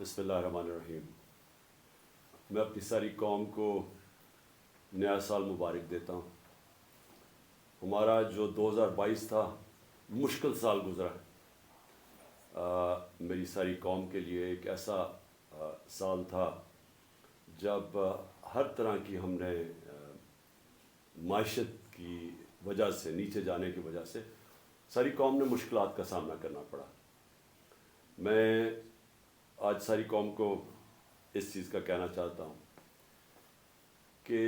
بسم اللہ الرحمن الرحیم۔ میں اپنی ساری قوم کو نیا سال مبارک دیتا ہوں۔ ہمارا جو 2022 تھا مشکل سال گزرا، میری ساری قوم کے لیے ایک ایسا سال تھا جب ہر طرح کی ہم نے معیشت کی وجہ سے، نیچے جانے کی وجہ سے ساری قوم نے مشکلات کا سامنا کرنا پڑا۔ میں آج ساری قوم کو اس چیز کا کہنا چاہتا ہوں کہ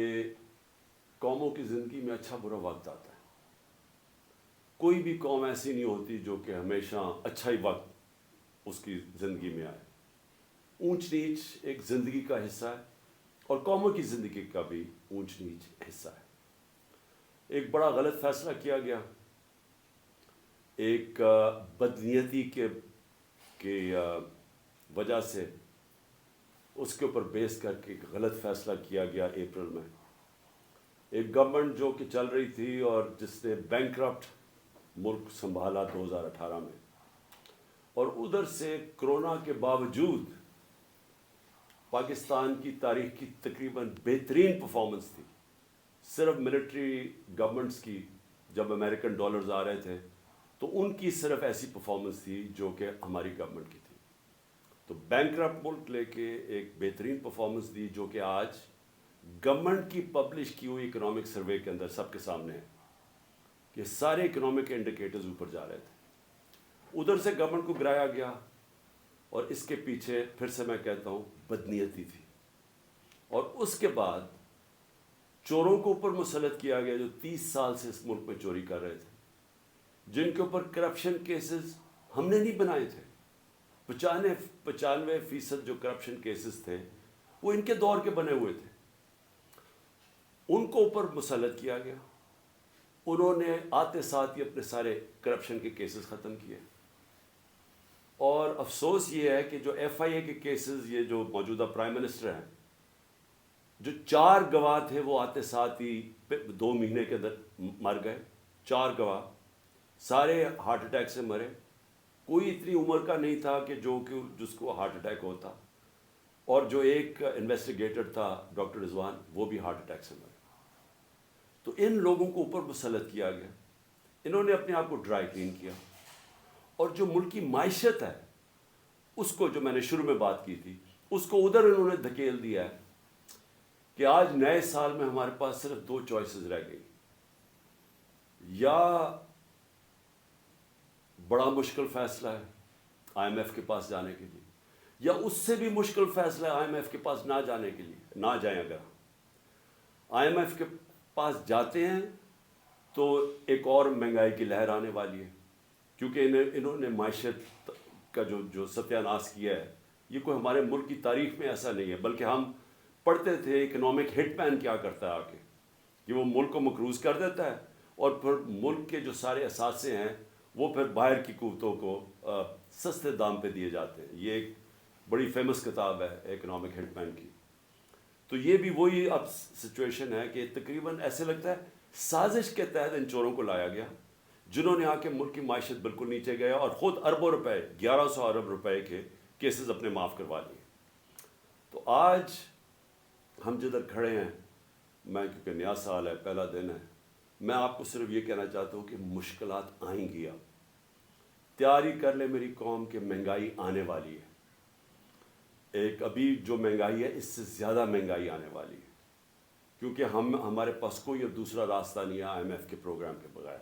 قوموں کی زندگی میں اچھا برا وقت آتا ہے۔ کوئی بھی قوم ایسی نہیں ہوتی جو کہ ہمیشہ اچھا ہی وقت اس کی زندگی میں آئے۔ اونچ نیچ ایک زندگی کا حصہ ہے، اور قوموں کی زندگی کا بھی اونچ نیچ حصہ ہے۔ ایک بڑا غلط فیصلہ کیا گیا، ایک بدنیتی کے وجہ سے اس کے اوپر بیس کر کے ایک غلط فیصلہ کیا گیا اپریل میں۔ ایک گورنمنٹ جو کہ چل رہی تھی اور جس نے بینکرپٹ ملک سنبھالا 2018 میں، اور ادھر سے کرونا کے باوجود پاکستان کی تاریخ کی تقریباً بہترین پرفارمنس تھی۔ صرف ملٹری گورنمنٹس کی، جب امریکن ڈالرز آ رہے تھے تو ان کی صرف ایسی پرفارمنس تھی جو کہ ہماری گورنمنٹ کی تھی۔ تو بینکرپٹ ملک لے کے ایک بہترین پرفارمنس دی، جو کہ آج گورنمنٹ کی پبلش کی ہوئی اکنامک سروے کے اندر سب کے سامنے ہے کہ سارے اکنامک انڈیکیٹرز اوپر جا رہے تھے۔ ادھر سے گورنمنٹ کو گرایا گیا، اور اس کے پیچھے پھر سے میں کہتا ہوں بدنیتی تھی۔ اور اس کے بعد چوروں کو اوپر مسلط کیا گیا جو 30 سال سے اس ملک میں چوری کر رہے تھے، جن کے اوپر کرپشن کیسز ہم نے نہیں بنائے تھے۔ 95% جو کرپشن کیسز تھے وہ ان کے دور کے بنے ہوئے تھے۔ ان کو اوپر مسلط کیا گیا، انہوں نے آتے ساتھ ہی اپنے سارے کرپشن کے کیسز ختم کیے۔ اور افسوس یہ ہے کہ جو ایف آئی اے کے کیسز، یہ جو موجودہ پرائم منسٹر ہیں، جو 4 گواہ تھے وہ آتے ساتھ ہی 2 مہینے کے اندر مر گئے۔ 4 گواہ سارے ہارٹ اٹیک سے مرے۔ کوئی اتنی عمر کا نہیں تھا کہ جس کو ہارٹ اٹیک ہوتا، اور جو ایک انویسٹیگیٹر تھا ڈاکٹر رضوان، وہ بھی ہارٹ اٹیک سے مرے۔ تو ان لوگوں کو اوپر مسلط کیا گیا، انہوں نے اپنے آپ کو ڈرائی کلین کیا، اور جو ملک کی معیشت ہے اس کو، جو میں نے شروع میں بات کی تھی، اس کو ادھر انہوں نے دھکیل دیا ہے کہ آج نئے سال میں ہمارے پاس صرف 2 چوائسز رہ گئی۔ یا بڑا مشکل فیصلہ ہے آئی ایم ایف کے پاس جانے کے لیے، یا اس سے بھی مشکل فیصلہ ہے آئی ایم ایف کے پاس نہ جانے کے لیے۔ نہ جائیں، اگر آئی ایم ایف کے پاس جاتے ہیں تو ایک اور مہنگائی کی لہر آنے والی ہے، کیونکہ انہوں نے معیشت کا جو ستیہ ناش کیا ہے، یہ کوئی ہمارے ملک کی تاریخ میں ایسا نہیں ہے۔ بلکہ ہم پڑھتے تھے اکنامک ہٹ مین کیا کرتا ہے آ کے، کہ وہ ملک کو مقروض کر دیتا ہے، اور پھر ملک کے جو سارے اثاثے ہیں وہ پھر باہر کی قوتوں کو سستے دام پہ دیے جاتے ہیں۔ یہ ایک بڑی فیمس کتاب ہے اکنامک ہٹ مین کی۔ تو یہ بھی وہی اب سچویشن ہے کہ تقریباً ایسے لگتا ہے سازش کے تحت ان چوروں کو لایا گیا، جنہوں نے آ کے ملک کی معیشت بالکل نیچے گیا، اور خود اربوں روپے، 1100 ارب روپے کے کیسز اپنے معاف کروا لیے۔ تو آج ہم جدھر کھڑے ہیں، میں کیونکہ نیا سال ہے، پہلا دن ہے، میں آپ کو صرف یہ کہنا چاہتا ہوں کہ مشکلات آئیں گی۔ اب تیاری کر لے میری قوم کہ مہنگائی آنے والی ہے۔ ایک ابھی جو مہنگائی ہے اس سے زیادہ مہنگائی آنے والی ہے، کیونکہ ہمارے پاس کوئی اب دوسرا راستہ نہیں ہے آئی ایم ایف کے پروگرام کے بغیر۔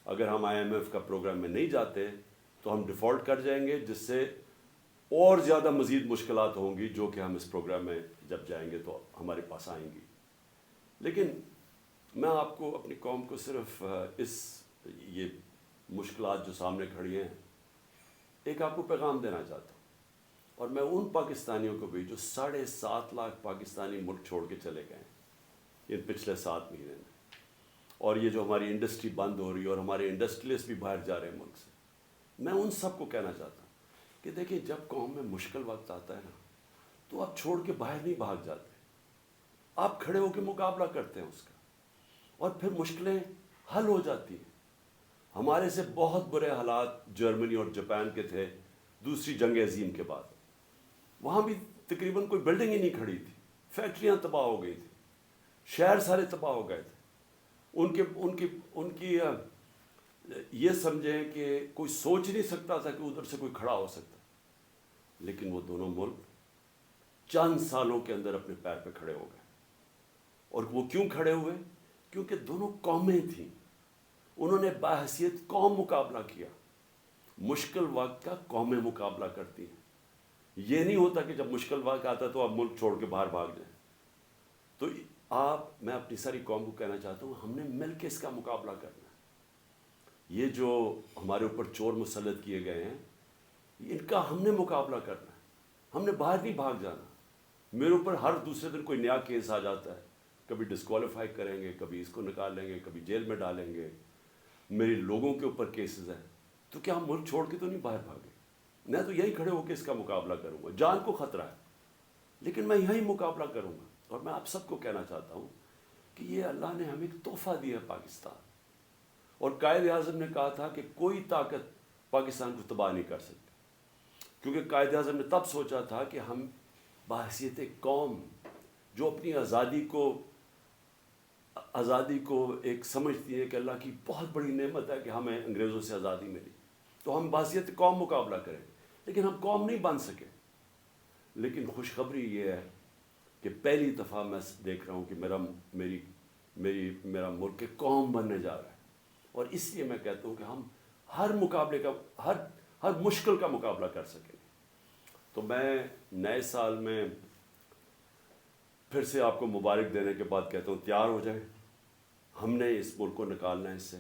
اگر ہم آئی ایم ایف کا پروگرام میں نہیں جاتے تو ہم ڈیفالٹ کر جائیں گے، جس سے اور زیادہ مزید مشکلات ہوں گی جو کہ ہم اس پروگرام میں جب جائیں گے تو ہمارے پاس آئیں گی۔ لیکن میں آپ کو، اپنی قوم کو، صرف یہ مشکلات جو سامنے کھڑی ہیں، ایک آپ کو پیغام دینا چاہتا ہوں۔ اور میں ان پاکستانیوں کو بھی جو 7.5 لاکھ پاکستانی ملک چھوڑ کے چلے گئے ہیں ان پچھلے 7 مہینے میں، اور یہ جو ہماری انڈسٹری بند ہو رہی ہے اور ہمارے انڈسٹریلسٹ بھی باہر جا رہے ہیں ملک سے، میں ان سب کو کہنا چاہتا ہوں کہ دیکھیں، جب قوم میں مشکل وقت آتا ہے نا، تو آپ چھوڑ کے باہر نہیں بھاگ جاتے، آپ کھڑے ہو کے مقابلہ کرتے ہیں اس کا، اور پھر مشکلیں حل ہو جاتی ہیں۔ ہمارے سے بہت برے حالات جرمنی اور جاپان کے تھے دوسری جنگ عظیم کے بعد، وہاں بھی تقریباً کوئی بلڈنگ ہی نہیں کھڑی تھی، فیکٹریاں تباہ ہو گئی تھیں، شہر سارے تباہ ہو گئے تھے۔ ان کی یہ سمجھیں کہ کوئی سوچ نہیں سکتا تھا کہ ادھر سے کوئی کھڑا ہو سکتا، لیکن وہ دونوں ملک چند سالوں کے اندر اپنے پیر پہ کھڑے ہو گئے۔ اور وہ کیوں کھڑے ہوئے؟ کیونکہ دونوں قومیں تھیں، انہوں نے باحثیت قوم مقابلہ کیا۔ مشکل وقت کا قومیں مقابلہ کرتی ہیں، یہ نہیں ہوتا کہ جب مشکل وقت آتا تو آپ ملک چھوڑ کے باہر بھاگ جائیں۔ تو میں اپنی ساری قوم کو کہنا چاہتا ہوں، ہم نے مل کے اس کا مقابلہ کرنا ہے۔ یہ جو ہمارے اوپر چور مسلط کیے گئے ہیں، ان کا ہم نے مقابلہ کرنا ہے، ہم نے باہر نہیں بھاگ جانا۔ میرے اوپر ہر دوسرے دن کوئی نیا کیس آ جاتا ہے، کبھی ڈسکوالیفائی کریں گے، کبھی اس کو نکال لیں گے، کبھی جیل میں ڈالیں گے، میرے لوگوں کے اوپر کیسز ہیں۔ تو کیا ہم ملک چھوڑ کے تو نہیں باہر بھاگے؟ میں تو یہیں کھڑے ہو کے اس کا مقابلہ کروں گا، جان کو خطرہ ہے لیکن میں یہیں مقابلہ کروں گا۔ اور میں آپ سب کو کہنا چاہتا ہوں کہ یہ اللہ نے ہمیں ایک تحفہ دیا ہے پاکستان، اور قائد اعظم نے کہا تھا کہ کوئی طاقت پاکستان کو تباہ نہیں کر سکتی، کیونکہ قائد اعظم نے تب سوچا تھا کہ ہم بحیثیت قوم جو اپنی آزادی کو ایک سمجھتی ہے کہ اللہ کی بہت بڑی نعمت ہے کہ ہمیں انگریزوں سے آزادی ملی، تو ہم بحیثیت قوم مقابلہ کریں، لیکن ہم قوم نہیں بن سکے۔ لیکن خوشخبری یہ ہے کہ پہلی دفعہ میں دیکھ رہا ہوں کہ میرا ملک ایک قوم بننے جا رہا ہے، اور اس لیے میں کہتا ہوں کہ ہم ہر مقابلے کا ہر مشکل کا مقابلہ کر سکیں۔ تو میں نئے سال میں پھر سے آپ کو مبارک دینے کے بعد کہتا ہوں، تیار ہو جائیں، ہم نے اس ملک کو نکالنا ہے اس سے،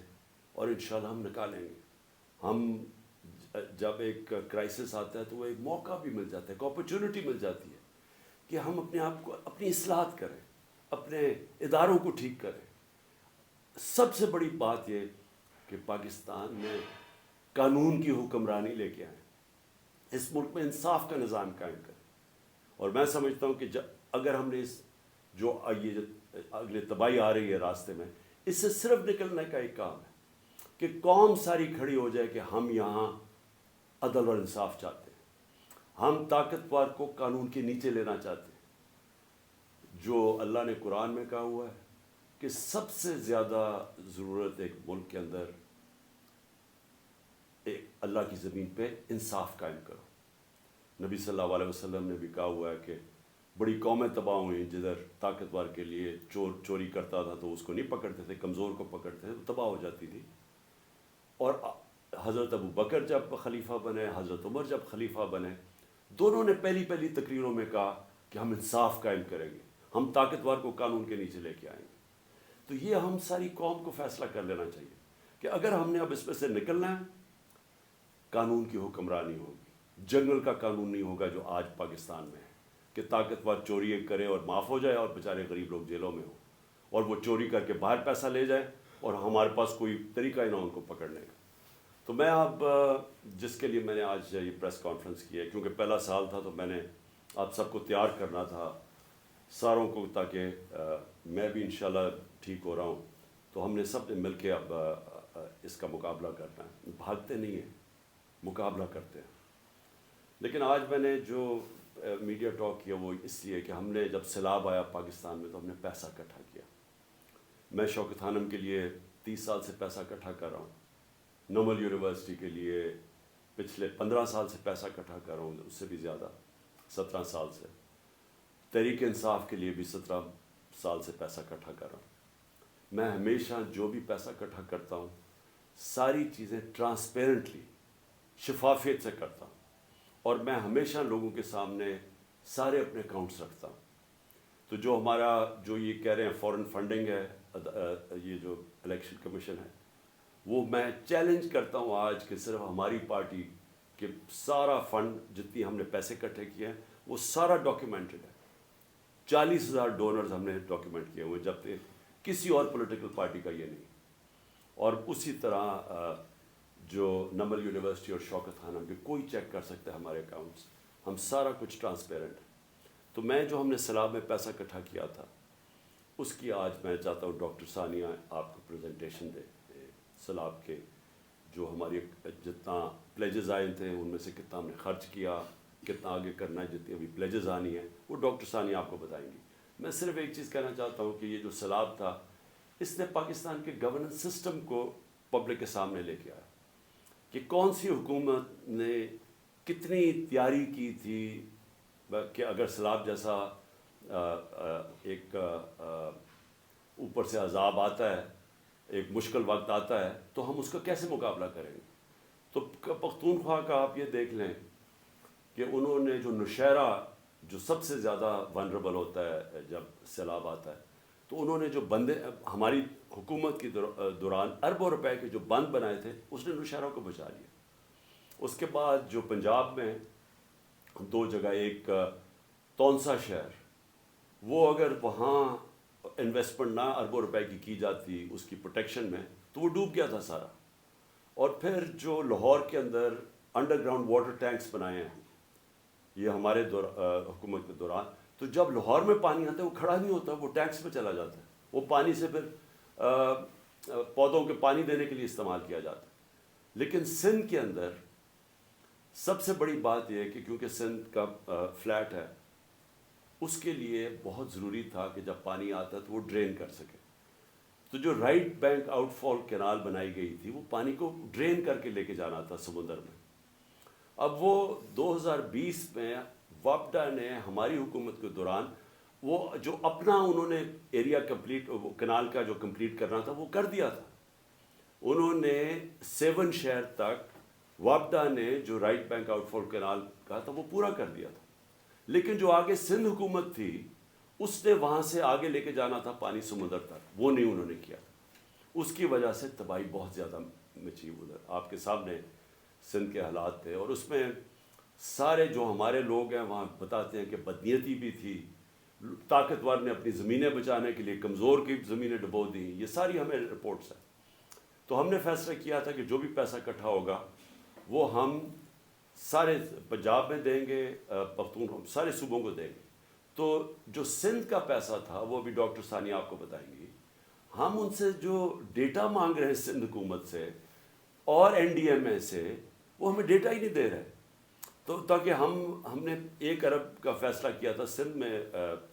اور انشاءاللہ ہم نکالیں گے۔ ہم جب ایک کرائسس آتا ہے تو وہ ایک موقع بھی مل جاتا ہے، ایک اپرچونٹی مل جاتی ہے کہ ہم اپنے آپ کو اپنی اصلاحات کریں، اپنے اداروں کو ٹھیک کریں۔ سب سے بڑی بات یہ کہ پاکستان میں قانون کی حکمرانی لے کے آئیں، اس ملک میں انصاف کا نظام قائم کریں۔ اور میں سمجھتا ہوں کہ اگر ہم نے یہ اگلے تباہی آ رہی ہے راستے میں، اس سے صرف نکلنے کا ایک کام ہے کہ قوم ساری کھڑی ہو جائے کہ ہم یہاں عدل اور انصاف چاہتے ہیں، ہم طاقتور کو قانون کے نیچے لینا چاہتے ہیں۔ جو اللہ نے قرآن میں کہا ہوا ہے کہ سب سے زیادہ ضرورت ایک ملک کے اندر اللہ کی زمین پہ انصاف قائم کرو۔ نبی صلی اللہ علیہ وسلم نے بھی کہا ہوا ہے کہ بڑی قومیں تباہ ہوئیں جدھر طاقتور کے لیے چوری کرتا تھا تو اس کو نہیں پکڑتے تھے، کمزور کو پکڑتے تھے تو تباہ ہو جاتی تھی۔ اور حضرت ابو بکر جب خلیفہ بنے، حضرت عمر جب خلیفہ بنے، دونوں نے پہلی تقریروں میں کہا کہ ہم انصاف قائم کریں گے، ہم طاقتور کو قانون کے نیچے لے کے آئیں گے۔ تو یہ ہم ساری قوم کو فیصلہ کر لینا چاہیے کہ اگر ہم نے اب اس میں سے نکلنا ہے، قانون کی حکمرانی ہوگی، جنگل کا قانون نہیں ہوگا جو آج پاکستان میں ہے کہ طاقتور چوری کرے اور معاف ہو جائے اور بیچارے غریب لوگ جیلوں میں ہوں، اور وہ چوری کر کے باہر پیسہ لے جائے اور ہمارے پاس کوئی طریقہ ہی نہ ان کو پکڑنے کا۔ تو میں اب جس کے لیے میں نے آج یہ پریس کانفرنس کی ہے، کیونکہ پہلا سال تھا تو میں نے آپ سب کو تیار کرنا تھا ساروں کو، تاکہ میں بھی انشاءاللہ ٹھیک ہو رہا ہوں، تو ہم نے سب نے مل کے اب اس کا مقابلہ کرنا ہے۔ بھاگتے نہیں ہیں، مقابلہ کرتے ہیں۔ لیکن آج میں نے جو میڈیا ٹاک کیا وہ اس لیے کہ ہم نے جب سیلاب آیا پاکستان میں تو ہم نے پیسہ اکٹھا کیا۔ میں شوکت خانم کے لیے 30 سال سے پیسہ اکٹھا کر رہا ہوں، نومل یونیورسٹی کے لیے پچھلے 15 سال سے پیسہ اکٹھا کر رہا ہوں، اس سے بھی زیادہ 17 سال سے، تحریک انصاف کے لیے بھی 17 سال سے پیسہ اکٹھا کر رہا ہوں۔ میں ہمیشہ جو بھی پیسہ اکٹھا کرتا ہوں ساری چیزیں ٹرانسپیرنٹلی، شفافیت سے کرتا ہوں، اور میں ہمیشہ لوگوں کے سامنے سارے اپنے اکاؤنٹس رکھتا ہوں۔ تو جو ہمارا جو یہ کہہ رہے ہیں فورن فنڈنگ ہے، یہ جو الیکشن کمیشن ہے، وہ میں چیلنج کرتا ہوں آج کہ صرف ہماری پارٹی کے سارا فنڈ جتنی ہم نے پیسے اکٹھے کیے ہیں وہ سارا ڈاکیومنٹڈ ہے۔ 40,000 ڈونرز ہم نے ڈاکیومنٹ کیے ہوئے، جبکہ کسی اور پولیٹیکل پارٹی کا یہ نہیں۔ اور اسی طرح جو نمل یونیورسٹی اور شوکت خانم کے کوئی چیک کر سکتا ہے ہمارے اکاؤنٹس، ہم سارا کچھ ٹرانسپیرنٹ ہے۔ تو میں جو ہم نے سیلاب میں پیسہ اکٹھا کیا تھا اس کی آج میں چاہتا ہوں ڈاکٹر ثانیہ آپ کو پریزنٹیشن دے سیلاب کے، جو ہماری جتنا پلیجز آئے تھے ان میں سے کتنا ہم نے خرچ کیا، کتنا آگے کرنا ہے، جتنی ابھی پلیجز آنی ہیں وہ ڈاکٹر ثانیہ آپ کو بتائیں گی. میں صرف ایک چیز کہنا چاہتا ہوں کہ یہ جو سیلاب تھا اس نے پاکستان کے گورننس سسٹم کو پبلک کے سامنے لے کے آیا کہ کون سی حکومت نے کتنی تیاری کی تھی کہ اگر سیلاب جیسا ایک اوپر سے عذاب آتا ہے، ایک مشکل وقت آتا ہے، تو ہم اس کا کیسے مقابلہ کریں گے. تو پختونخوا کا آپ یہ دیکھ لیں کہ انہوں نے جو نوشہرہ جو سب سے زیادہ ونریبل ہوتا ہے جب سیلاب آتا ہے، تو انہوں نے جو بندے ہماری حکومت کی دوران اربوں روپے کے جو بند بنائے تھے اس نے نوشہرہ کو بچا لیا. اس کے بعد جو پنجاب میں 2 جگہ، ایک تونسا شہر، وہ اگر وہاں انویسٹمنٹ نہ اربوں روپے کی جاتی اس کی پروٹیکشن میں تو وہ ڈوب گیا تھا سارا. اور پھر جو لاہور کے اندر انڈر گراؤنڈ واٹر ٹینکس بنائے ہیں یہ ہمارے حکومت کے دوران، تو جب لاہور میں پانی آتا ہے وہ کھڑا نہیں ہوتا، وہ ٹینکس میں چلا جاتا ہے. وہ پانی سے پھر پودوں کے پانی دینے کے لیے استعمال کیا جاتا ہے. لیکن سندھ کے اندر سب سے بڑی بات یہ ہے کہ کیونکہ سندھ کا فلیٹ ہے، اس کے لیے بہت ضروری تھا کہ جب پانی آتا تو وہ ڈرین کر سکے. تو جو رائٹ بینک آؤٹ فال کینال بنائی گئی تھی وہ پانی کو ڈرین کر کے لے کے جانا تھا سمندر میں. اب وہ 2020 میں وابڈا نے ہماری حکومت کے دوران وہ جو اپنا انہوں نے ایریا کمپلیٹ کینال کا جو کمپلیٹ کرنا تھا وہ کر دیا تھا. انہوں نے 7 شہر تک وابڈا نے جو رائٹ بینک آؤٹ فال کینال کہا تھا وہ پورا کر دیا تھا. لیکن جو آگے سندھ حکومت تھی اس نے وہاں سے آگے لے کے جانا تھا پانی سمندر تک، وہ نہیں انہوں نے کیا. اس کی وجہ سے تباہی بہت زیادہ مچی. ادھر آپ کے سامنے سندھ کے حالات تھے، اور اس میں سارے جو ہمارے لوگ ہیں وہاں بتاتے ہیں کہ بدنیتی بھی تھی. طاقتور نے اپنی زمینیں بچانے کے لیے کمزور کی زمینیں ڈبو دیں. یہ ساری ہمیں رپورٹس ہیں. تو ہم نے فیصلہ کیا تھا کہ جو بھی پیسہ اکٹھا ہوگا وہ ہم سارے پنجاب میں دیں گے، پختون سارے صوبوں کو دیں گے. تو جو سندھ کا پیسہ تھا وہ ابھی ڈاکٹر ثانیہ آپ کو بتائیں گی. ہم ان سے جو ڈیٹا مانگ رہے ہیں سندھ حکومت سے اور NDMA سے، وہ ہمیں ڈیٹا ہی نہیں دے رہے. تو تاکہ ہم نے 1 ارب کا فیصلہ کیا تھا سندھ میں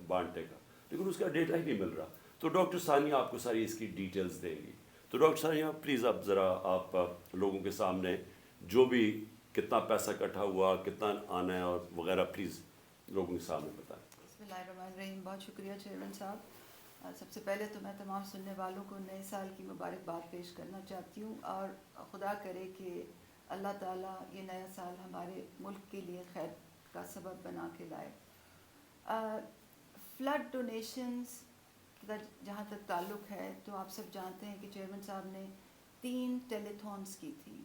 بانٹنے کا، لیکن اس کا ڈیٹا ہی نہیں مل رہا. تو ڈاکٹر ثانیہ آپ کو ساری اس کی ڈیٹیلز دیں گی. تو ڈاکٹر ثانیہ پلیز اب ذرا آپ لوگوں کے سامنے جو بھی کتنا پیسہ اکٹھا ہوا، کتنا آنا ہے اور وغیرہ پلیز لوگوں کے سامنے بتائیں. بسم اللہ الرحمن الرحیم. بہت شکریہ چیئرمین صاحب. سب سے پہلے تو میں تمام سننے والوں کو نئے سال کی مبارکباد پیش کرنا چاہتی ہوں، اور خدا کرے کہ اللہ تعالیٰ یہ نیا سال ہمارے ملک کے لیے خیر کا سبب بنا کے لائے. فلڈ ڈونیشنز کا جہاں تک تعلق ہے تو آپ سب جانتے ہیں کہ چیئرمین صاحب نے 3 ٹیلی تھونس کی تھی.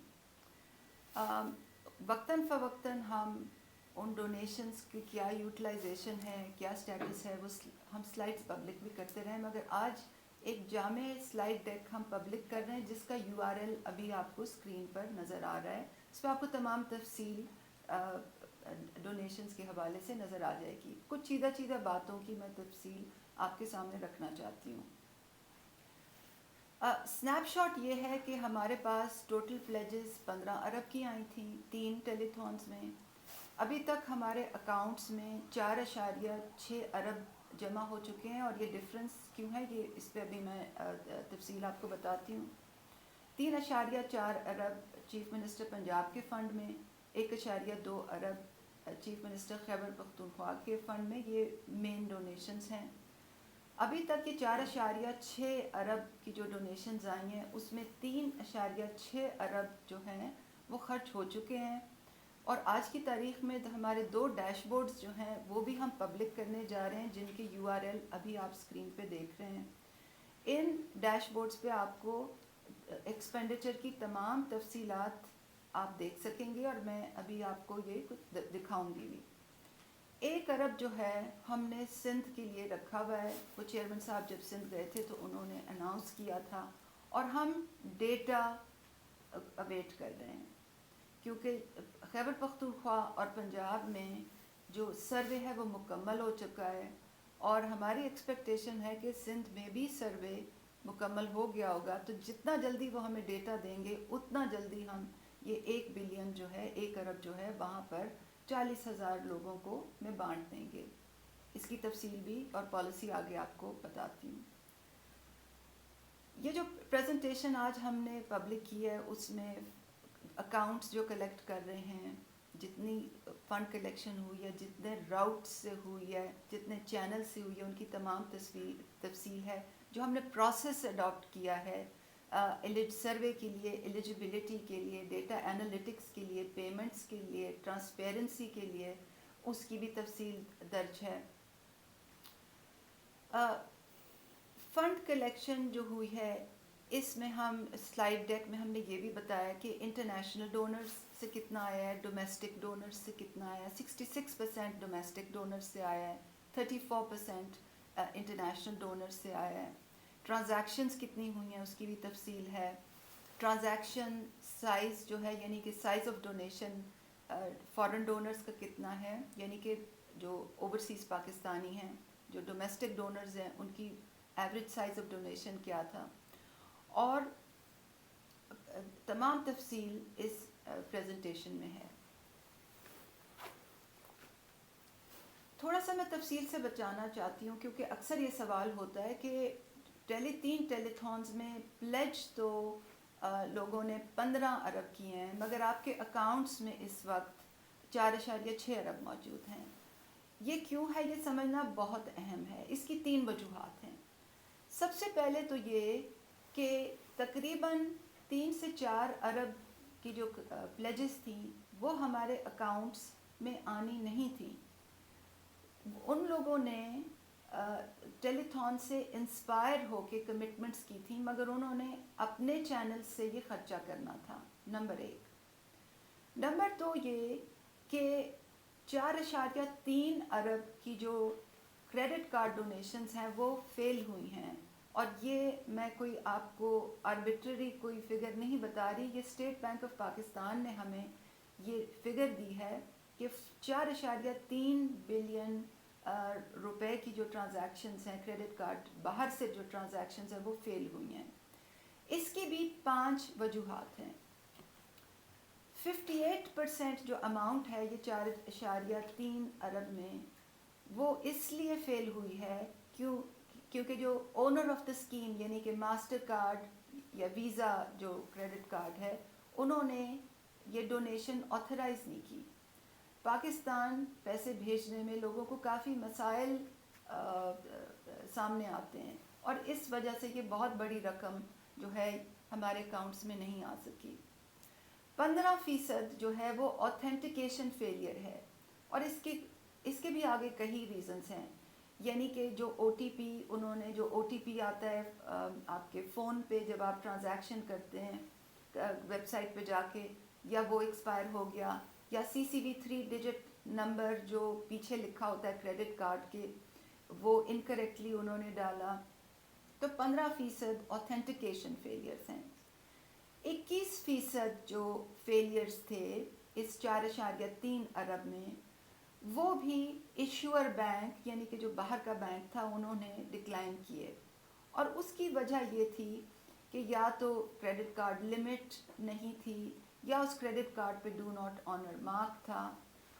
وقتاً فوقتاً ہم ان ڈونیشنز کی کیا یوٹیلائزیشن ہے، کیا سٹیٹس ہے، وہ ہم سلائڈس پبلک بھی کرتے رہے. مگر آج ایک جامع سلائڈ ڈیک ہم پبلک کر رہے ہیں جس کا URL ابھی آپ کو اسکرین پر نظر آ رہا ہے. اس پہ آپ کو تمام تفصیل ڈونیشنز کے حوالے سے نظر آ جائے گی. کچھ چیدہ باتوں کی میں تفصیل آپ کے سامنے رکھنا چاہتی ہوں. سنیپ شاٹ یہ ہے کہ ہمارے پاس ٹوٹل پلیجز 15 ارب کی آئی تھیں 3 ٹیلی تھونس میں. ابھی تک ہمارے اکاؤنٹس میں 4.6 ارب جمع ہو چکے ہیں، اور یہ ڈفرنس کیوں ہے یہ اس پہ ابھی میں تفصیل آپ کو بتاتی ہوں. 3.4 ارب چیف منسٹر پنجاب کے فنڈ میں، 1.2 ارب چیف منسٹر خیبر پختونخوا کے فنڈ میں. یہ مین ڈونیشنز ہیں. ابھی تک یہ 4.6 ارب کی جو ڈونیشنز آئی ہیں اس میں 3.6 ارب جو ہیں وہ خرچ ہو چکے ہیں. اور آج کی تاریخ میں ہمارے 2 ڈیش بورڈز جو ہیں وہ بھی ہم پبلک کرنے جا رہے ہیں، جن کی URL ابھی آپ اسکرین پہ دیکھ رہے ہیں. ان ڈیش بورڈز پہ آپ کو ایکسپینڈیچر کی تمام تفصیلات آپ دیکھ سکیں گے، اور میں ابھی آپ کو یہ کچھ دکھاؤں گی بھی. 1 ارب جو ہے ہم نے سندھ کے لیے رکھا ہوا ہے. وہ چیئرمین صاحب جب سندھ گئے تھے تو انہوں نے اناؤنس کیا تھا، اور ہم ڈیٹا اویٹ کر رہے ہیں کیونکہ خیبر پختونخوا اور پنجاب میں جو سروے ہے وہ مکمل ہو چکا ہے، اور ہماری ایکسپیکٹیشن ہے کہ سندھ میں بھی سروے مکمل ہو گیا ہوگا. تو جتنا جلدی وہ ہمیں ڈیٹا دیں گے اتنا جلدی ہم یہ 1 بلین جو ہے 1 ارب جو ہے وہاں پر 40,000 لوگوں کو میں بانٹ دیں گے. اس کی تفصیل بھی اور پالیسی آگے آپ کو بتاتی ہوں. یہ جو پریزنٹیشن آج ہم نے پبلک کی ہے اس میں اکاؤنٹس جو کلیکٹ کر رہے ہیں, جتنی فنڈ کلیکشن ہوئی ہے, جتنے راؤٹ سے ہوئی ہے, جتنے چینل سے ہوئی ہے, ان کی تمام تفصیل ہے. جو ہم نے پروسیس اڈاپٹ کیا ہے سروے کے لیے, ایلیجبلٹی کے لیے, ڈیٹا انالیٹکس کے لیے, پیمنٹس کے لیے, ٹرانسپیرنسی کے لیے, اس کی بھی تفصیل درج ہے. فنڈ کلیکشن جو ہوئی ہے اس میں ہم سلائیڈ ڈیک میں ہم نے یہ بھی بتایا کہ انٹرنیشنل ڈونرز سے کتنا آیا ہے, ڈومیسٹک ڈونرز سے کتنا آیا ہے. 66% ڈومیسٹک ڈونرز سے آیا ہے, 34% انٹرنیشنل ڈونرز سے آیا ہے. ٹرانزیکشنز کتنی ہوئی ہیں اس کی بھی تفصیل ہے. ٹرانزیکشن سائز جو ہے یعنی کہ size of donation foreign donors کا کتنا ہے, یعنی کہ جو اوورسیز پاکستانی ہیں, جو ڈومیسٹک ڈونرز ہیں ان کی ایوریج سائز آف ڈونیشن کیا تھا, اور تمام تفصیل اس پریزنٹیشن میں ہے. تھوڑا سا میں تفصیل سے بچانا چاہتی ہوں کیونکہ اکثر یہ سوال ہوتا ہے کہ 3 ٹیلی تھونز میں پلیج تو لوگوں نے 15 ارب کیے ہیں, مگر آپ کے اکاؤنٹس میں اس وقت 4.6 ارب موجود ہیں. یہ کیوں ہے, یہ سمجھنا بہت اہم ہے. اس کی 3 وجوہات ہیں. سب سے پہلے تو یہ کہ تقریباً 3 سے 4 ارب کی جو پلیجز تھیں وہ ہمارے اکاؤنٹس میں آنی نہیں تھیں. ان لوگوں نے ٹیلی تھون سے انسپائر ہو کے کمٹمنٹس کی تھیں, مگر انہوں نے اپنے چینل سے یہ خرچہ کرنا تھا. نمبر 1. نمبر 2 یہ کہ 4.3 ارب کی جو کریڈٹ کارڈ ڈونیشنز ہیں وہ فیل ہوئی ہیں, اور یہ میں کوئی آپ کو آربیٹری کوئی فگر نہیں بتا رہی, یہ اسٹیٹ بینک آف پاکستان نے ہمیں یہ فگر دی ہے کہ 4.3 بلین روپے کی جو ٹرانزیکشنز ہیں کریڈٹ کارڈ باہر سے جو ٹرانزیکشنز ہیں وہ فیل ہوئی ہیں. اس کی بھی 5 وجوہات ہیں. 58% جو اماؤنٹ ہے یہ 4.3 ارب میں وہ اس لیے فیل ہوئی ہے کیونکہ جو اونر آف دا اسکیم یعنی کہ ماسٹر کارڈ یا ویزا جو کریڈٹ کارڈ ہے انہوں نے یہ ڈونیشن آتھرائز نہیں کی. پاکستان پیسے بھیجنے میں لوگوں کو کافی مسائل سامنے آتے ہیں, اور اس وجہ سے یہ بہت بڑی رقم جو ہے ہمارے اکاؤنٹس میں نہیں آ سکی. 15% جو ہے وہ آتھینٹیکیشن فیلئر ہے, اور اس کے بھی آگے کئی ریزنز ہیں. یعنی کہ جو او ٹی پی انہوں نے جو او ٹی پی آتا ہے آپ کے فون پہ جب آپ ٹرانزیکشن کرتے ہیں ویب سائٹ پہ جا کے, یا وہ ایکسپائر ہو گیا, یا CCV3 ڈیجٹ نمبر جو پیچھے لکھا ہوتا ہے کریڈٹ کارڈ کے وہ انکریکٹلی انہوں نے ڈالا, تو 15% آتھینٹیکیشن فیلئرز ہیں. 21% جو فیلئرز تھے اس 4.3 ارب میں وہ بھی ایشور بینک یعنی کہ جو باہر کا بینک تھا انہوں نے ڈکلائن کیے, اور اس کی وجہ یہ تھی کہ یا تو کریڈٹ کارڈ لمٹ نہیں تھی, یا اس کریڈٹ کارڈ پہ ڈو ناٹ آنر مارک تھا.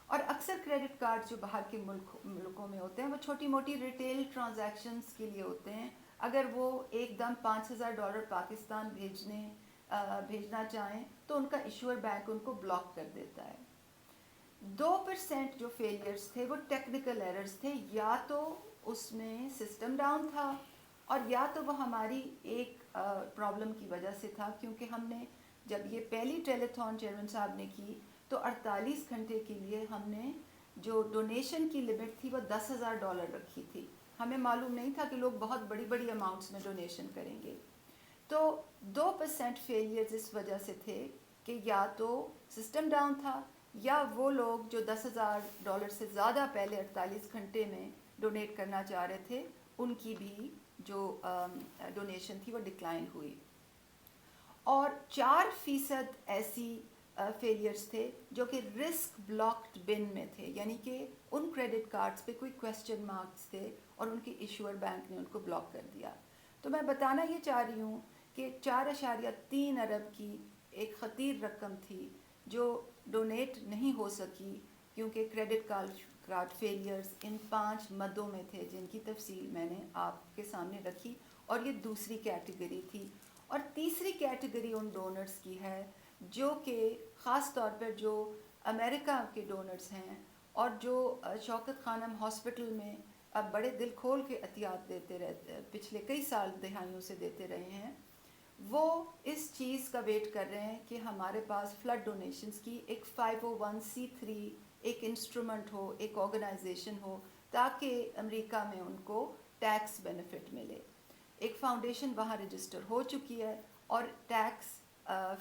اور اکثر کریڈٹ کارڈ جو باہر کے ملکوں میں ہوتے ہیں وہ چھوٹی موٹی ریٹیل ٹرانزیکشنز کے لیے ہوتے ہیں. اگر وہ ایک دم $5,000 پاکستان بھیجنا چاہیں تو ان کا ایشور بینک ان کو بلاک کر دیتا ہے. 2% جو فیلئرز تھے وہ ٹیکنیکل ایررز تھے, یا تو اس میں سسٹم ڈاؤن تھا, اور یا تو وہ ہماری ایک پرابلم کی وجہ سے تھا, کیونکہ ہم نے جب یہ پہلی ٹیلی تھون چیئرمین صاحب نے کی تو 48 گھنٹے کے لیے ہم نے جو ڈونیشن کی لمٹ تھی وہ $10,000 رکھی تھی. ہمیں معلوم نہیں تھا کہ لوگ بہت بڑی بڑی اماؤنٹس میں ڈونیشن کریں گے. تو 2% فیلئرز اس وجہ سے تھے کہ یا تو سسٹم ڈاؤن تھا, یا وہ لوگ جو $10,000 سے زیادہ پہلے 48 گھنٹے میں ڈونیٹ کرنا چاہ رہے تھے ان کی بھی جو ڈونیشن تھی وہ ڈکلائن ہوئی. اور 4% ایسی فیلئرز تھے جو کہ رسک بلاکڈ بن میں تھے, یعنی کہ ان کریڈٹ کارڈز پہ کوئی کویسچن مارکس تھے اور ان کی ایشور بینک نے ان کو بلاک کر دیا. تو میں بتانا یہ چاہ رہی ہوں کہ 4.3 ارب کی ایک خطیر رقم تھی جو ڈونیٹ نہیں ہو سکی, کیونکہ کریڈٹ کارڈ فیلیئرز ان 5 مدوں میں تھے جن کی تفصیل میں نے آپ کے سامنے رکھی، اور یہ دوسری کیٹیگری تھی. اور تیسری کیٹیگری ان ڈونرز کی ہے جو کہ خاص طور پر جو امریکہ کے ڈونرز ہیں اور جو شوکت خانم ہاسپٹل میں اب بڑے دل کھول کے عطیات دیتے رہتے، پچھلے کئی سال دہائیوں سے دیتے رہے ہیں، وہ اس چیز کا ویٹ کر رہے ہیں کہ ہمارے پاس فلڈ ڈونیشنز کی ایک 501c3 ایک انسٹرومنٹ ہو، ایک آرگنائزیشن ہو، تاکہ امریکہ میں ان کو ٹیکس بینیفٹ ملے. ایک فاؤنڈیشن وہاں رجسٹر ہو چکی ہے اور ٹیکس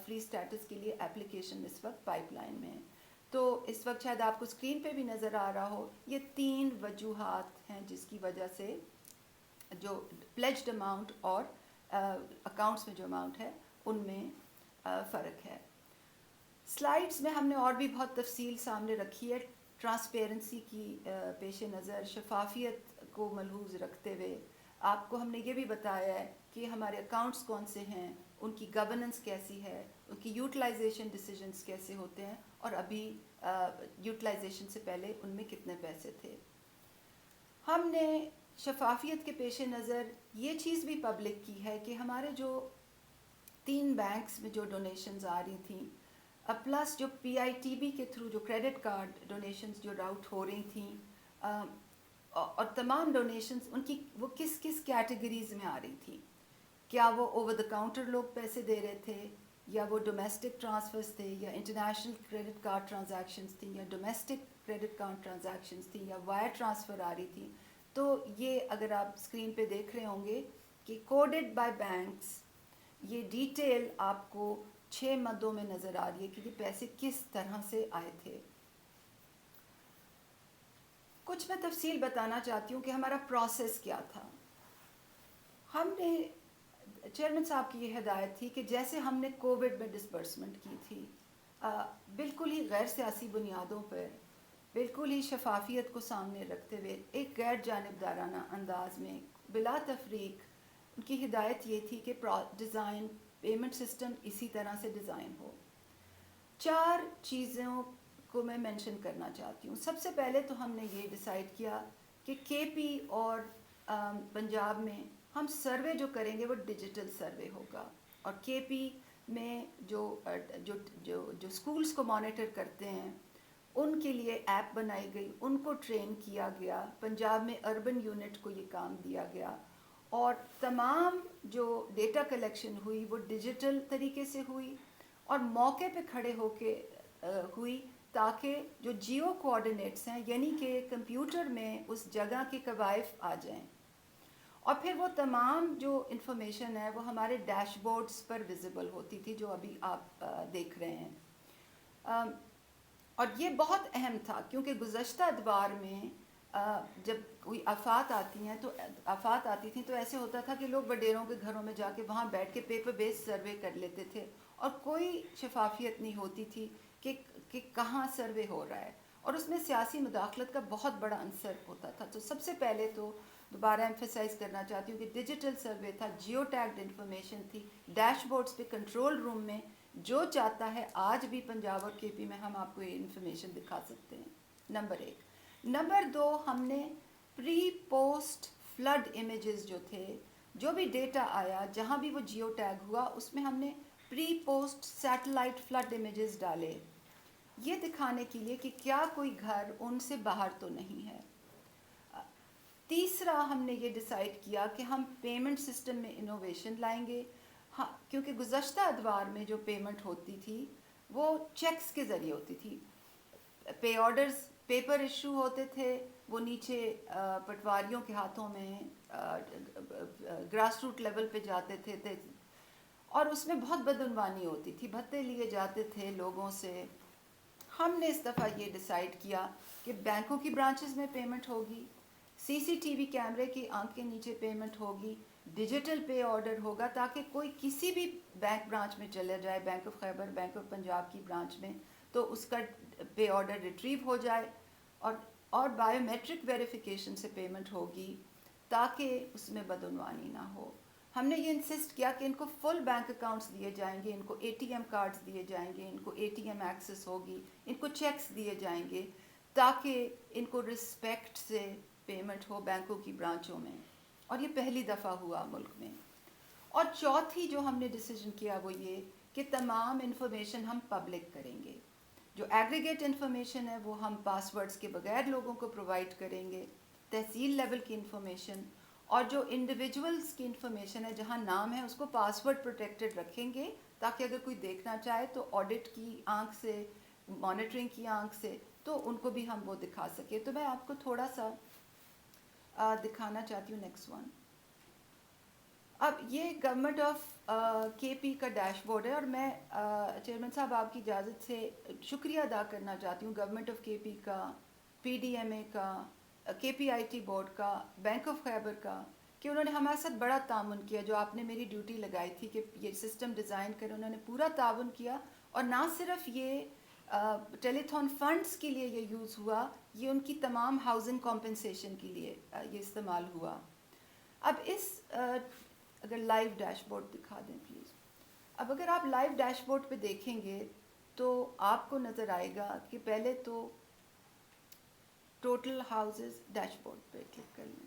فری سٹیٹس کے لیے اپلیکیشن اس وقت پائپ لائن میں ہے. تو اس وقت شاید آپ کو اسکرین پہ بھی نظر آ رہا ہو، یہ 3 وجوہات ہیں جس کی وجہ سے جو پلیجڈ اماؤنٹ اور اکاؤنٹس میں جو اماؤنٹ ہے ان میں فرق ہے. سلائیڈز میں ہم نے اور بھی بہت تفصیل سامنے رکھی ہے. ٹرانسپیرنسی کی پیش نظر، شفافیت کو ملحوظ رکھتے ہوئے آپ کو ہم نے یہ بھی بتایا ہے کہ ہمارے اکاؤنٹس کون سے ہیں، ان کی گورننس کیسی ہے، ان کی یوٹیلائزیشن ڈیسیجنز کیسے ہوتے ہیں، اور ابھی یوٹیلائزیشن سے پہلے ان میں کتنے پیسے تھے. ہم نے شفافیت کے پیش نظر یہ چیز بھی پبلک کی ہے کہ ہمارے جو 3 بینکس میں جو ڈونیشنز آ رہی تھیں، پلس جو PITB کے تھرو جو کریڈٹ کارڈ ڈونیشنز جو راؤٹ ہو رہی تھیں، اور تمام ڈونیشنز ان کی وہ کس کس کیٹیگریز میں آ رہی تھیں. کیا وہ اوور دا کاؤنٹر لوگ پیسے دے رہے تھے، یا وہ ڈومیسٹک ٹرانسفرز تھے، یا انٹرنیشنل کریڈٹ کارڈ ٹرانزیکشنز تھیں، یا ڈومیسٹک کریڈٹ کارڈ ٹرانزیکشنز تھیں، یا وائر ٹرانسفر آ رہی تھی. تو یہ اگر آپ اسکرین پہ دیکھ رہے ہوں گے کہ کوڈڈ بائی بینکس، یہ ڈیٹیل آپ کو 6 مدوں میں نظر آ رہی ہے کہ یہ پیسے کس طرح سے آئے تھے. کچھ میں تفصیل بتانا چاہتی ہوں کہ ہمارا پروسیس کیا تھا. ہم نے چیئرمین صاحب کی یہ ہدایت تھی کہ جیسے ہم نے کووڈ میں ڈسبرسمنٹ کی تھی، بالکل ہی غیر سیاسی بنیادوں پر، بالکل ہی شفافیت کو سامنے رکھتے ہوئے، ایک غیر جانبدارانہ انداز میں بلا تفریق، ان کی ہدایت یہ تھی کہ ڈیزائن پیمنٹ سسٹم اسی طرح سے ڈیزائن ہو. 4 چیزوں کو میں مینشن کرنا چاہتی ہوں. سب سے پہلے تو ہم نے یہ ڈیسائیڈ کیا کہ KP اور پنجاب میں ہم سروے جو کریں گے وہ ڈیجیٹل سروے ہوگا، اور KP میں جو اسکولس کو مانیٹر کرتے ہیں ان کے لیے ایپ بنائی گئی، ان کو ٹرین کیا گیا. پنجاب میں اربن یونٹ کو یہ کام دیا گیا، اور تمام جو ڈیٹا کلیکشن ہوئی وہ ڈیجیٹل طریقے سے ہوئی اور موقع پہ کھڑے ہو کے ہوئی، تاکہ جو جیو کوآرڈینیٹس ہیں، یعنی کہ کمپیوٹر میں اس جگہ کے کوائف آ جائیں، اور پھر وہ تمام جو انفارمیشن ہے وہ ہمارے ڈیش بورڈز پر ویزیبل ہوتی تھی جو ابھی آپ دیکھ رہے ہیں. اور یہ بہت اہم تھا کیونکہ گزشتہ ادوار میں جب کوئی آفات آتی تھیں تو ایسے ہوتا تھا کہ لوگ وڈیروں کے گھروں میں جا کے وہاں بیٹھ کے پیپر بیس سروے کر لیتے تھے، اور کوئی شفافیت نہیں ہوتی تھی کہ کہاں سروے ہو رہا ہے، اور اس میں سیاسی مداخلت کا بہت بڑا عنصر ہوتا تھا. تو سب سے پہلے تو دوبارہ ایمفیسائز کرنا چاہتی ہوں کہ ڈیجیٹل سروے تھا، جیو ٹیگڈ انفارمیشن تھی ڈیش بورڈز پہ، کنٹرول روم میں جو چاہتا ہے آج بھی پنجاب اور KP میں ہم آپ کو یہ انفارمیشن دکھا سکتے ہیں. نمبر 1. نمبر 2، ہم نے پری پوسٹ فلڈ امیجز جو تھے، جو بھی ڈیٹا آیا جہاں بھی وہ جیو ٹیگ ہوا، اس میں ہم نے پری پوسٹ سیٹلائٹ فلڈ امیجز ڈالے، یہ دکھانے کے لیے کہ کیا کوئی گھر ان سے باہر تو نہیں ہے. تیسرا، ہم نے یہ ڈیسائیڈ کیا کہ ہم پیمنٹ سسٹم میں انوویشن لائیں گے، کیونکہ گزشتہ ادوار میں جو پیمنٹ ہوتی تھی وہ چیکس کے ذریعے ہوتی تھی. پے آرڈرز پیپر ایشو ہوتے تھے، وہ نیچے پٹواریوں کے ہاتھوں میں گراس روٹ لیول پہ جاتے تھے، اور اس میں بہت بدعنوانی ہوتی تھی، بھتے لیے جاتے تھے لوگوں سے. ہم نے اس دفعہ یہ ڈیسائیڈ کیا کہ بینکوں کی برانچز میں پیمنٹ ہوگی، CCTV کیمرے کی آنکھ کے نیچے پیمنٹ ہوگی، ڈیجیٹل پے آرڈر ہوگا، تاکہ کوئی کسی بھی بینک برانچ میں چلے جائے، bank of Khyber, bank of Punjab کی برانچ میں، تو اس کا پے آرڈر ریٹریو ہو جائے، اور بائیو میٹرک ویریفیکیشن سے پیمنٹ ہوگی تاکہ اس میں بدعنوانی نہ ہو. ہم نے یہ انسسٹ کیا کہ ان کو فل بینک اکاؤنٹس دیے جائیں گے، ان کو ATM کارڈز دیے جائیں گے، ان کو ATM ایکسس ہوگی، ان کو چیکس دیے جائیں گے، تاکہ ان کو رسپیکٹ سے پیمنٹ ہو بینکوں کی برانچوں میں، اور یہ پہلی دفعہ ہوا ملک میں۔ اور چوتھی جو ہم نے ڈیسیجن کیا وہ یہ کہ تمام انفارمیشن ہم پبلک کریں گے، جو ایگریگیٹ انفارمیشن ہے وہ ہم پاس ورڈز کے بغیر لوگوں کو پرووائڈ کریں گے، تحصیل لیول کی انفارمیشن، اور جو انڈیویجولز کی انفارمیشن ہے جہاں نام ہے اس کو پاس ورڈ پروٹیکٹڈ رکھیں گے، تاکہ اگر کوئی دیکھنا چاہے تو آڈٹ کی آنکھ سے، مانیٹرنگ کی آنکھ سے، تو ان کو بھی ہم وہ دکھا سکیں۔ تو میں آپ کو تھوڑا سا دکھانا چاہتی ہوں، نیکسٹ ون۔ اب یہ گورنمنٹ آف کے پی کا ڈیش بورڈ ہے، اور میں چیئرمین صاحب آپ کی اجازت سے شکریہ ادا کرنا چاہتی ہوں گورنمنٹ آف کے پی کا، پی ڈی ایم اے کا، کے پی آئی ٹی بورڈ کا، بینک آف خیبر کا، کہ انہوں نے ہمارے ساتھ بڑا تعاون کیا۔ جو آپ نے میری ڈیوٹی لگائی تھی کہ یہ سسٹم ڈیزائن کرے، انہوں نے پورا تعاون کیا، اور نہ صرف یہ ٹیلی تھون فنڈز کے لیے یہ یوز ہوا، یہ ان کی تمام ہاؤسنگ کمپنسیشن کے لیے یہ استعمال ہوا۔ اب اس اگر لائیو ڈیش بورڈ دکھا دیں پلیز۔ اب اگر آپ لائیو ڈیش بورڈ پہ دیکھیں گے تو آپ کو نظر آئے گا کہ پہلے تو ٹوٹل ہاؤسز ڈیش بورڈ پہ کلک کر لیں۔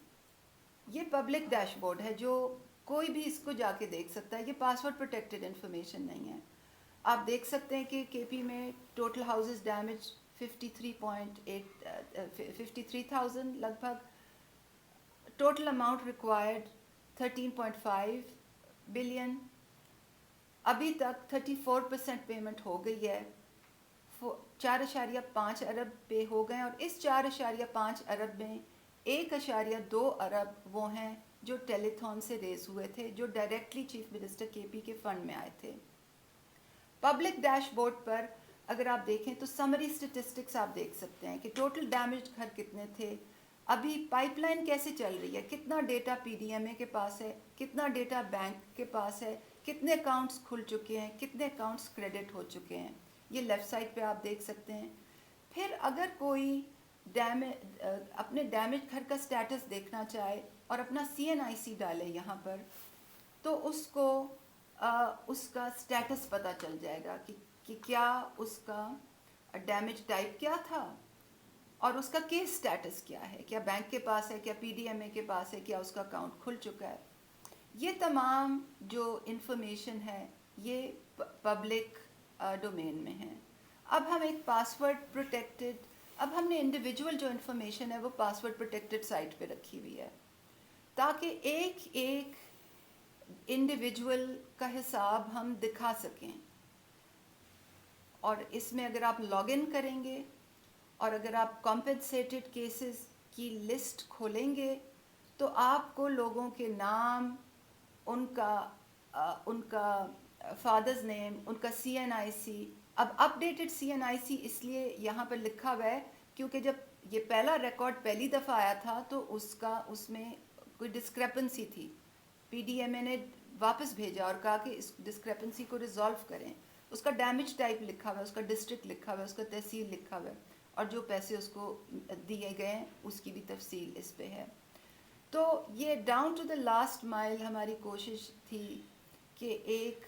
یہ پبلک ڈیش بورڈ ہے، جو کوئی بھی اس کو جا کے دیکھ سکتا ہے، یہ پاس ورڈ پروٹیکٹڈ انفارمیشن نہیں ہے۔ آپ دیکھ سکتے ہیں کہ کے پی میں ٹوٹل ہاؤسز ڈیمیج 53,000 لگ بھگ، ٹوٹل اماؤنٹ ریکوائرڈ 13.5 بلین، ابھی تک 34% پیمنٹ ہو گئی ہے، 4.5 ارب پے ہو گئے، اور اس 4.5 ارب میں 1.2 ارب وہ ہیں جو ٹیلی تھون سے ریز ہوئے تھے، جو ڈائریکٹلی چیف منسٹر کے پی کے فنڈ میں آئے تھے۔ پبلک ڈیش بورڈ پر اگر آپ دیکھیں تو سمری اسٹیٹسٹکس آپ دیکھ سکتے ہیں کہ ٹوٹل ڈیمیج گھر کتنے تھے، ابھی پائپ لائن کیسے چل رہی ہے، کتنا ڈیٹا پی ڈی ایم اے کے پاس ہے، کتنا ڈیٹا بینک کے پاس ہے، کتنے اکاؤنٹس کھل چکے ہیں، کتنے اکاؤنٹس کریڈٹ ہو چکے ہیں، یہ لیفٹ سائڈ پہ آپ دیکھ سکتے ہیں۔ پھر اگر کوئی اپنے ڈیمیج گھر کا سٹیٹس دیکھنا چاہے اور اپنا سی این آئی سی ڈالے یہاں پر، تو اس کو اس کا سٹیٹس پتہ چل جائے گا کہ کیا اس کا ڈیمیج ٹائپ کیا تھا، اور اس کا کیس سٹیٹس کیا ہے، کیا بینک کے پاس ہے، کیا پی ڈی ایم اے کے پاس ہے، کیا اس کا اکاؤنٹ کھل چکا ہے۔ یہ تمام جو انفارمیشن ہے یہ پبلک ڈومین میں ہے۔ اب ہم ایک پاس ورڈ پروٹیکٹڈ، اب ہم نے انڈیویجول جو انفارمیشن ہے وہ پاس ورڈ پروٹیکٹڈ سائٹ پہ رکھی ہوئی ہے، تاکہ ایک ایک انڈیویجول کا حساب ہم دکھا سکیں۔ اور اس میں اگر آپ لاگ ان کریں گے اور اگر آپ کمپنسیٹڈ کیسز کی لسٹ کھولیں گے تو آپ کو لوگوں کے نام، ان کا فادرز نیم، ان کا سی این آئی سی، اب اپڈیٹڈ سی این آئی سی اس لیے یہاں پر لکھا ہوا ہے کیونکہ جب یہ پہلا ریکارڈ پہلی دفعہ آیا تھا تو اس میں کوئی ڈسکریپنسی تھی، پی ڈی ایم اے نے واپس بھیجا اور کہا کہ اس ڈسکریپنسی کو ریزالو کریں۔ اس کا ڈیمیج ٹائپ لکھا ہوا ہے، اس کا ڈسٹرکٹ لکھا ہوا ہے، اس کا تحصیل لکھا ہوا ہے، اور جو پیسے اس کو دیے گئے ہیں اس کی بھی تفصیل اس پہ ہے۔ تو یہ ڈاؤن ٹو دا لاسٹ مائل ہماری کوشش تھی کہ ایک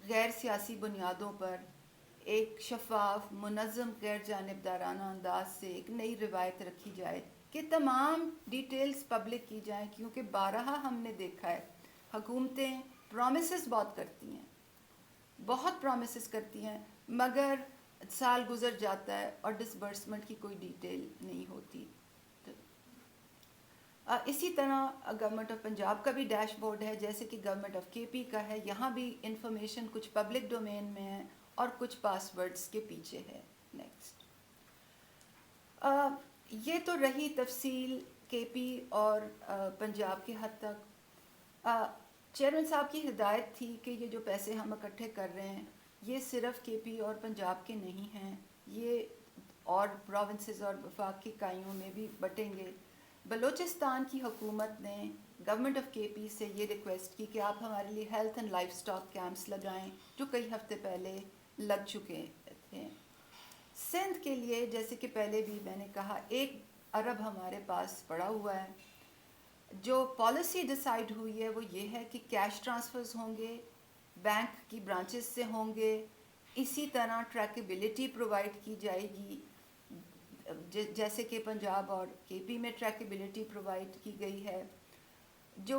غیر سیاسی بنیادوں پر ایک شفاف، منظم، غیر جانبدارانہ انداز سے ایک نئی روایت رکھی جائے کہ تمام ڈیٹیلز پبلک کی جائیں، کیونکہ بارہا ہم نے دیکھا ہے حکومتیں پرومسز بہت کرتی ہیں، بہت پرومسز کرتی ہیں، مگر سال گزر جاتا ہے اور ڈسبرسمنٹ کی کوئی ڈیٹیل نہیں ہوتی۔ اسی طرح گورنمنٹ آف پنجاب کا بھی ڈیش بورڈ ہے، جیسے کہ گورنمنٹ آف کے پی کا ہے، یہاں بھی انفارمیشن کچھ پبلک ڈومین میں ہے اور کچھ پاس ورڈز کے پیچھے ہے۔ نیکسٹ، یہ تو رہی تفصیل کے پی اور پنجاب کے حد تک۔ چیئرمین صاحب کی ہدایت تھی کہ یہ جو پیسے ہم اکٹھے کر رہے ہیں یہ صرف کے پی اور پنجاب کے نہیں ہیں، یہ اور پروونسز اور وفاق کی اکائیوں میں بھی بٹیں گے۔ بلوچستان کی حکومت نے گورنمنٹ آف کے پی سے یہ ریکویسٹ کی کہ آپ ہمارے لیے health and livestock camps لگائیں، جو کئی ہفتے پہلے لگ چکے تھے۔ سندھ کے لیے جیسے کہ پہلے بھی میں نے کہا 1 ارب ہمارے پاس پڑا ہوا ہے۔ جو پالیسی ڈیسائیڈ ہوئی ہے وہ یہ ہے کہ کیش ٹرانسفرز ہوں گے، بینک کی برانچز سے ہوں گے، اسی طرح ٹریکیبلٹی پرووائڈ کی جائے گی، جیسے کہ پنجاب اور کے پی میں ٹریکیبلٹی پرووائڈ کی گئی ہے. جو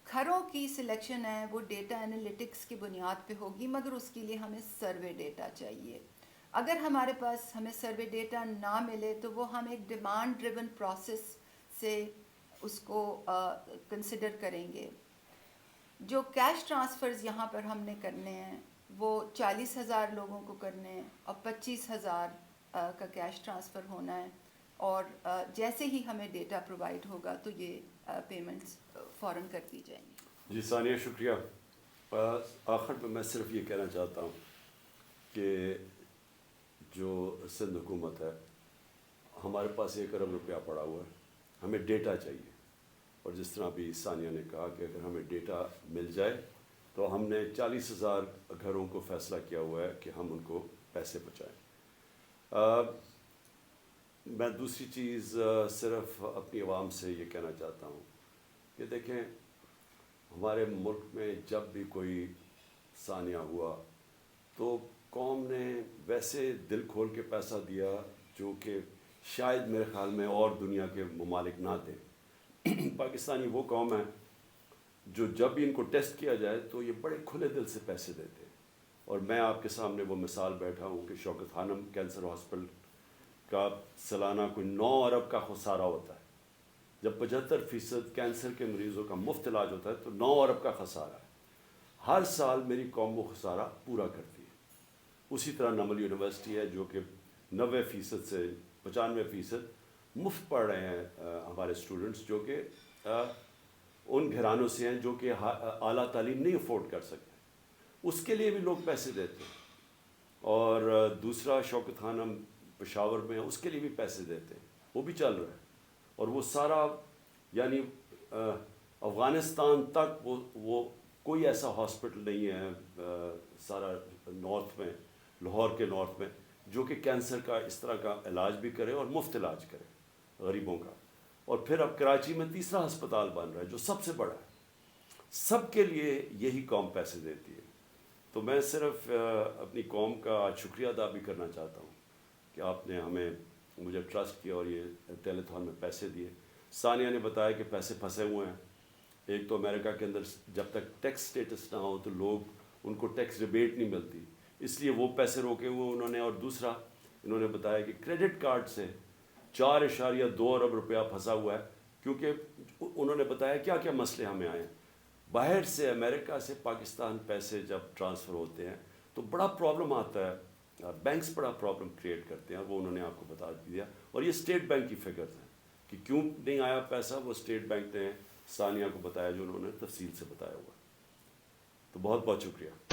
گھروں کی سلیکشن ہے وہ ڈیٹا انالیٹکس کی بنیاد پہ ہوگی، مگر اس کے لیے ہمیں سروے ڈیٹا چاہیے. اگر ہمارے پاس ہمیں سروے ڈیٹا نہ ملے تو وہ ہم ایک ڈیمانڈ ڈریون پروسیس سے اس کو کنسیڈر کریں گے. جو کیش ٹرانسفرز یہاں پر ہم نے کرنے ہیں وہ 40,000 لوگوں کو کرنے ہیں اور 25,000 کا کیش ٹرانسفر ہونا ہے، اور جیسے ہی ہمیں ڈیٹا پرووائڈ ہوگا تو یہ پیمنٹس فوراً کر دی جائیں گی. جی ثانیہ شکریہ. آخر میں میں صرف یہ کہنا چاہتا ہوں کہ جو سندھ حکومت ہے، ہمارے پاس 1 ارب روپیہ پڑا ہوا ہے، ہمیں ڈیٹا چاہیے. اور جس طرح ابھی ثانیہ نے کہا کہ اگر ہمیں ڈیٹا مل جائے تو ہم نے 40,000 گھروں کو فیصلہ کیا ہوا ہے کہ ہم ان کو پیسے پہنچائیں. میں دوسری چیز صرف اپنی عوام سے یہ کہنا چاہتا ہوں کہ دیکھیں، ہمارے ملک میں جب بھی کوئی سانحہ ہوا تو قوم نے ویسے دل کھول کے پیسہ دیا جو کہ شاید میرے خیال میں اور دنیا کے ممالک نہ دیں. پاکستانی وہ قوم ہے جو جب بھی ان کو ٹیسٹ کیا جائے تو یہ بڑے کھلے دل سے پیسے دیتے ہیں. اور میں آپ کے سامنے وہ مثال بیٹھا ہوں کہ شوکت خانم کینسر ہاسپٹل کا سالانہ کوئی 9 ارب کا خسارہ ہوتا ہے. جب 75% کینسر کے مریضوں کا مفت علاج ہوتا ہے تو 9 ارب کا خسارہ ہے. ہر سال میری قوم وہ خسارہ پورا کرتی ہے. اسی طرح نمل یونیورسٹی ہے جو کہ 90% سے 95% مفت پڑھ رہے ہیں ہمارے اسٹوڈنٹس جو کہ ان گھرانوں سے ہیں جو کہ اعلیٰ تعلیم نہیں افورڈ کر سکتے. اس کے لیے بھی لوگ پیسے دیتے ہیں. اور دوسرا شوکت خانم پشاور میں اس کے لیے بھی پیسے دیتے ہیں، وہ بھی چل رہا ہے. اور وہ سارا یعنی افغانستان تک وہ کوئی ایسا ہاسپٹل نہیں ہے سارا نارتھ میں، لاہور کے نارتھ میں، جو کہ کینسر کا اس طرح کا علاج بھی کرے اور مفت علاج کرے غریبوں کا. اور پھر اب کراچی میں تیسرا ہسپتال بن رہا ہے جو سب سے بڑا ہے. سب کے لیے یہی قوم پیسے دیتی ہے. تو میں صرف اپنی قوم کا آج شکریہ ادا بھی کرنا چاہتا ہوں کہ آپ نے مجھے ٹرسٹ کیا اور یہ ٹیلیتھون میں پیسے دیے. ثانیہ نے بتایا کہ پیسے پھنسے ہوئے ہیں. ایک تو امریکہ کے اندر جب تک ٹیکس سٹیٹس نہ ہو تو لوگ ان کو ٹیکس ریبیٹ نہیں ملتی، اس لیے وہ پیسے روکے ہوئے انہوں نے. اور دوسرا انہوں نے بتایا کہ کریڈٹ کارڈ سے 4.2 ارب روپیہ پھنسا ہوا ہے، کیونکہ انہوں نے بتایا کیا کیا مسئلے ہمیں آئے ہیں. باہر سے امریکہ سے پاکستان پیسے جب ٹرانسفر ہوتے ہیں تو بڑا پرابلم آتا ہے، بینکس بڑا پرابلم کریٹ کرتے ہیں. وہ انہوں نے آپ کو بتا دیا. اور یہ اسٹیٹ بینک کی فگرز ہیں کہ کیوں نہیں آیا پیسہ، وہ اسٹیٹ بینک نے ثانیہ کو بتایا جو انہوں نے تفصیل سے بتایا ہوا. تو بہت بہت شکریہ.